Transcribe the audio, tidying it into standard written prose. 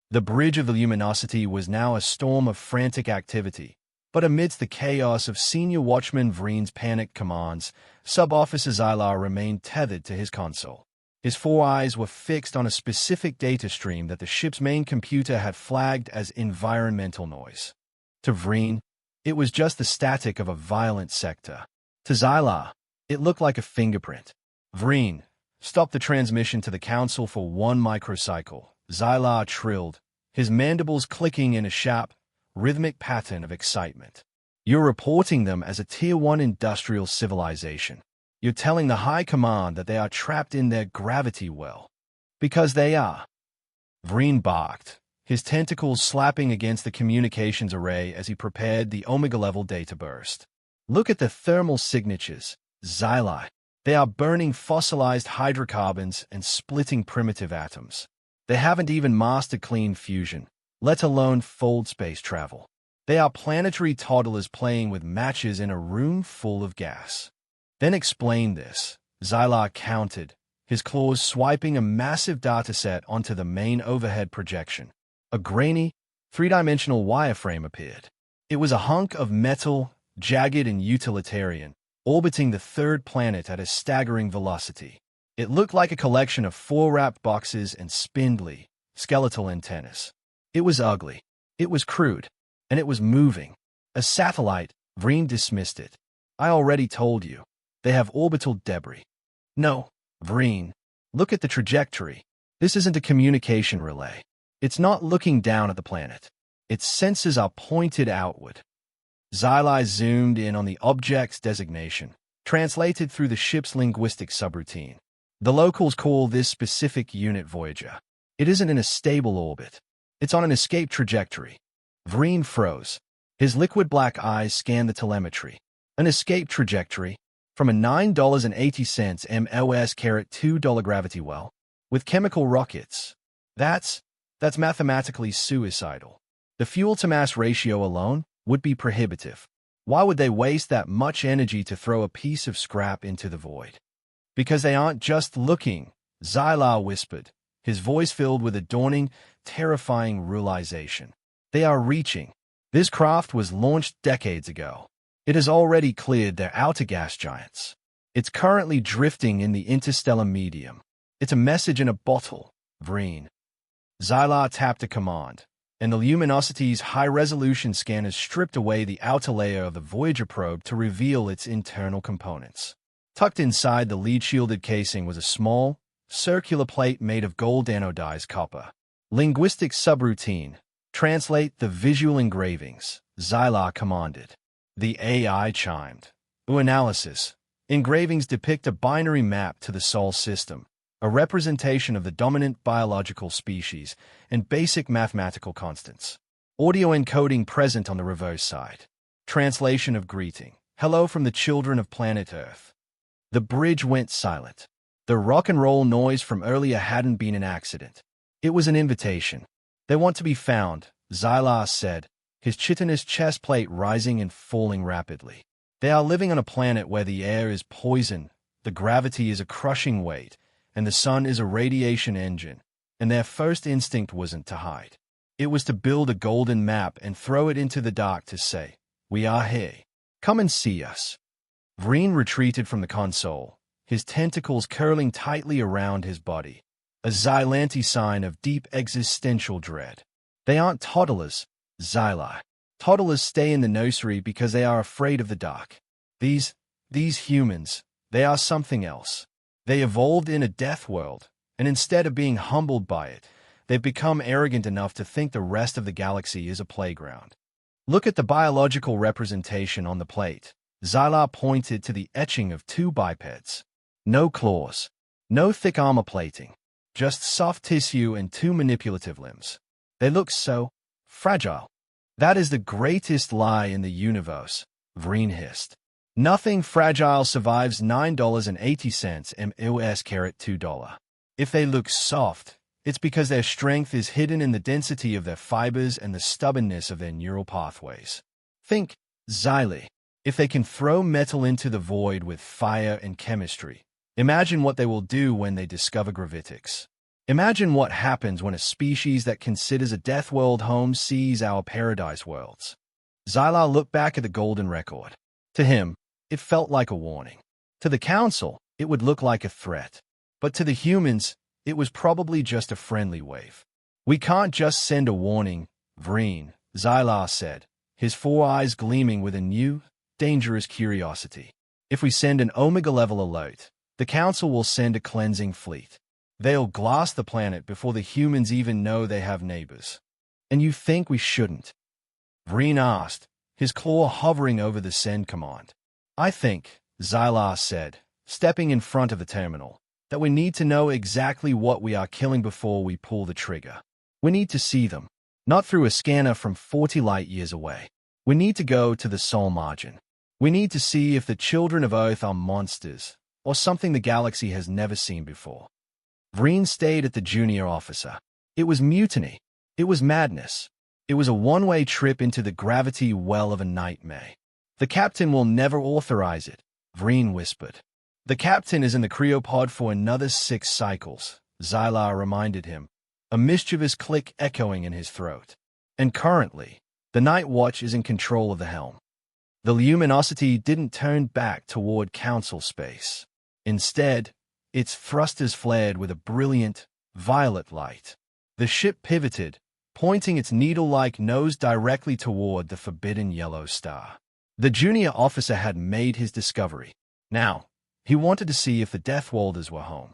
The bridge of the luminosity was now a storm of frantic activity, but amidst the chaos of Senior Watchman Vreen's panicked commands, Sub-Officer Zylar remained tethered to his console. His four eyes were fixed on a specific data stream that the ship's main computer had flagged as environmental noise. To Vreen, it was just the static of a violent sector. To Zylar, it looked like a fingerprint. Vreen, stop the transmission to the Council for 1 microcycle, Zylar trilled, his mandibles clicking in a sharp, rhythmic pattern of excitement. You're reporting them as a Tier 1 industrial civilization. You're telling the High Command that they are trapped in their gravity well. Because they are. Vreen barked, his tentacles slapping against the communications array as he prepared the Omega-level data burst. Look at the thermal signatures, Zylar. They are burning fossilized hydrocarbons and splitting primitive atoms. They haven't even mastered clean fusion, let alone fold space travel. They are planetary toddlers playing with matches in a room full of gas. Then explain this, Zylar countered, his claws swiping a massive dataset onto the main overhead projection. A grainy, three-dimensional wireframe appeared. It was a hunk of metal, jagged and utilitarian, orbiting the third planet at a staggering velocity. It looked like a collection of 4 wrapped boxes and spindly, skeletal antennas. It was ugly. It was crude. And it was moving. A satellite, Vreen dismissed it. I already told you. They have orbital debris. No, Vreen. Look at the trajectory. This isn't a communication relay. It's not looking down at the planet. Its sensors are pointed outward. Zylar zoomed in on the object's designation, translated through the ship's linguistic subroutine. The locals call this specific unit Voyager. It isn't in a stable orbit. It's on an escape trajectory. Vreen froze. His liquid black eyes scanned the telemetry. An escape trajectory from a $9.80 MOS-$2 gravity well with chemical rockets. That's mathematically suicidal. The fuel-to-mass ratio alone would be prohibitive. Why would they waste that much energy to throw a piece of scrap into the void? Because they aren't just looking, Zylar whispered, his voice filled with a dawning, terrifying realization. They are reaching. This craft was launched decades ago. It has already cleared their outer gas giants. It's currently drifting in the interstellar medium. It's a message in a bottle, Vreen. Zylar tapped a command, and the luminosity's high-resolution scanners stripped away the outer layer of the Voyager probe to reveal its internal components. Tucked inside the lead-shielded casing was a small, circular plate made of gold anodized copper. Linguistic subroutine. Translate the visual engravings, Zylar commanded. The AI chimed. Analysis. Engravings depict a binary map to the Sol system, a representation of the dominant biological species, and basic mathematical constants. Audio encoding present on the reverse side. Translation of greeting. Hello from the children of planet Earth. The bridge went silent. The rock and roll noise from earlier hadn't been an accident. It was an invitation. They want to be found, Zylar said, his chitinous chest plate rising and falling rapidly. They are living on a planet where the air is poison, the gravity is a crushing weight, and the sun is a radiation engine, and their first instinct wasn't to hide. It was to build a golden map and throw it into the dark to say, "We are here. Come and see us." Vreen retreated from the console, his tentacles curling tightly around his body, a Zylanti sign of deep existential dread. They aren't toddlers, Zylar. Toddlers stay in the nursery because they are afraid of the dark. These humans, they are something else. They evolved in a death world, and instead of being humbled by it, they've become arrogant enough to think the rest of the galaxy is a playground. Look at the biological representation on the plate. Zylar pointed to the etching of 2 bipeds. No claws, no thick armor plating, just soft tissue and 2 manipulative limbs. They look so fragile. That is the greatest lie in the universe, Vreen hissed. Nothing fragile survives $9.80 MOS-$2. If they look soft, it's because their strength is hidden in the density of their fibers and the stubbornness of their neural pathways. Think, Zylar. If they can throw metal into the void with fire and chemistry, imagine what they will do when they discover gravitics. Imagine what happens when a species that considers a death world home sees our paradise worlds. Xylar looked back at the golden record. To him, it felt like a warning. To the Council, it would look like a threat. But to the humans, it was probably just a friendly wave. We can't just send a warning, Vreen, Xylar said, his four eyes gleaming with a new, dangerous curiosity. If we send an Omega-level alert, the Council will send a cleansing fleet. They'll glass the planet before the humans even know they have neighbors. And you think we shouldn't? Vreen asked, his claw hovering over the send command. I think, Xylar said, stepping in front of the terminal, that we need to know exactly what we are killing before we pull the trigger. We need to see them, not through a scanner from 40 light years away. We need to go to the soul margin. We need to see if the children of Earth are monsters, or something the galaxy has never seen before. Vreen stayed at the junior officer. It was mutiny. It was madness. It was a one-way trip into the gravity well of a nightmare. The captain will never authorize it, Vreen whispered. The captain is in the cryopod for another 6 cycles, Xylar reminded him, a mischievous click echoing in his throat. And currently, the Night Watch is in control of the helm. The luminosity didn't turn back toward Council space. Instead, its thrusters flared with a brilliant, violet light. The ship pivoted, pointing its needle-like nose directly toward the forbidden yellow star. The junior officer had made his discovery. Now, he wanted to see if the Death Walders were home.